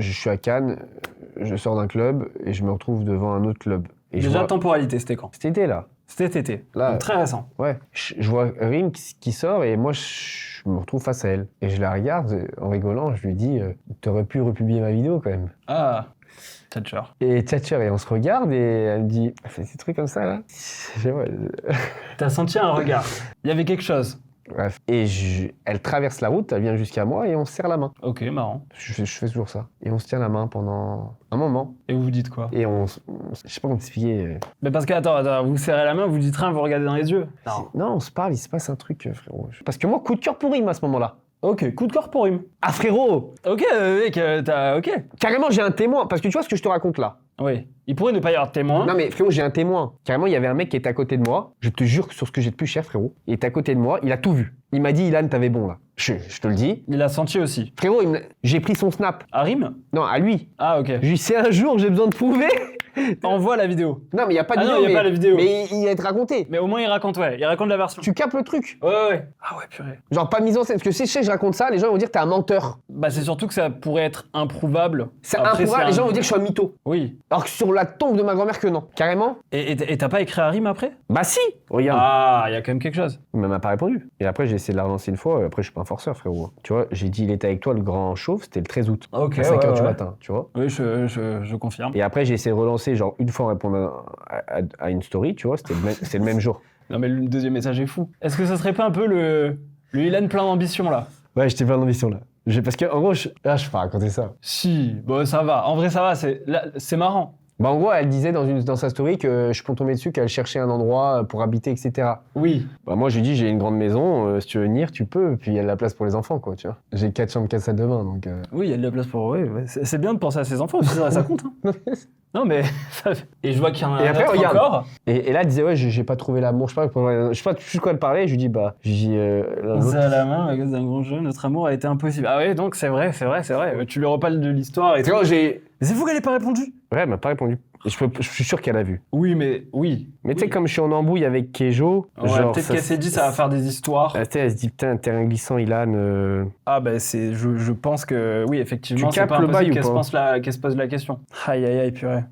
je suis à Cannes, je sors d'un club et je me retrouve devant un autre club. Et Déjà, temporalité, c'était quand? Cet été, là. Cet été. Là, Donc, très récent. Ouais. Je vois Rim qui sort et moi, je me retrouve face à elle. Et je la regarde en rigolant, je lui dis t'aurais pu republier ma vidéo quand même. Ah, Thatcher. Et Thatcher, et on se regarde et elle me dit fais des trucs comme ça là. T'as senti un regard. Il y avait quelque chose. Bref. Et elle traverse la route, elle vient jusqu'à moi et on se serre la main. Ok, marrant. Je fais toujours ça. Et on se tient la main pendant un moment. Et vous vous dites quoi? Et je sais pas comment t'expliquer. Mais parce que, attends, vous serrez la main, vous dites rien, vous regardez dans les yeux. Non, on se parle, il se passe un truc, frérot. Parce que moi, coup de cœur pour Rim à ce moment-là. Ok, coup de corps pour Rim. Ah, frérot! Ok, mec, t'as... Ok. Carrément, j'ai un témoin. Parce que tu vois ce que je te raconte là. Oui. Il pourrait ne pas y avoir de témoin. Non mais frérot, j'ai un témoin. Carrément, il y avait un mec qui était à côté de moi. Je te jure que sur ce que j'ai de plus cher, frérot. Il était à côté de moi, il a tout vu. Il m'a dit, Ilan, t'avais bon là. Je te le dis. Il l'a senti aussi. Frérot, j'ai pris son snap. À Rim? Non, à lui. Ah, ok. Je lui ai dit, c'est un jour, j'ai besoin de prouver. Envoie la vidéo. Non, mais il n'y a pas de vidéo. Non, il n'y a pas la vidéo. Mais il va être raconté. Mais au moins, il raconte, ouais. Il raconte la version. Tu captes le truc. Ouais. Ah ouais, purée. Genre, pas mise en scène. Parce que si je sais que je raconte ça, les gens vont dire que t'es un menteur. Bah, c'est surtout que ça pourrait être improuvable. C'est Après, improuvable, les gens vont dire que je suis un mytho. Oui. Alors que sur la tombe de ma grand-mère, que non. Carrément. Et t'as pas écrit à Rim après? Bah si. Regarde. Ah, il y a quand même quelque chose. Il m'a pas répondu. Et après, j'ai essayé de la relancer une fois. Et après, je suis pas un forceur, frérot. Tu vois, j'ai dit, il était avec toi, le grand chauve. C'était le 13 août. Ok, à 5h du ouais. matin, tu vois. Oui, je confirme. Et après, j'ai essayé de relancer, genre, une fois répondre à une story, tu vois. C'est le même jour. Non, mais le deuxième message est fou. Est-ce que ça serait pas un peu le Ilan plein d'ambition, là? Ouais, j'étais plein d'ambition, là. Parce que, en gros, je peux pas raconter ça. Si, bon, ça va. En vrai, ça va. C'est marrant. Bah, en gros, elle disait dans sa story que je peux tomber dessus, qu'elle cherchait un endroit pour habiter, etc. Oui. Bah, moi, je lui dis, j'ai une grande maison, si tu veux venir, tu peux, puis il y a de la place pour les enfants, quoi, tu vois. J'ai 4 chambres, 4 salles de bain, donc... Oui, il y a de la place pour... Oui, c'est bien de penser à ses enfants aussi, ça compte. Hein. Non, mais... Et je vois qu'il y en a et après, un autre regarde. encore. Et là, elle disait, ouais, j'ai pas trouvé l'amour, je sais pas plus quoi elle parlait, je lui dis, bah... C'est à la main, à cause d'un grand jeu, notre amour a été impossible. Ah ouais, donc c'est vrai. Tu lui reparles de l'histoire et tout. j'ai... Mais c'est fou qu'elle ait pas répondu. Ouais, elle m'a pas répondu. Et je suis sûr qu'elle a vu. Oui, mais... Oui. Mais tu sais, comme je suis en embrouille avec Kejo... Ouais, genre, peut-être qu'elle s'est dit, ça va faire des histoires. Tu sais, elle se dit, putain, terrain glissant, Ilan... Ah bah je pense que... Oui, effectivement, Tu c'est pas captes le bail impossible ou qu'elle se pose la question. Aïe, purée.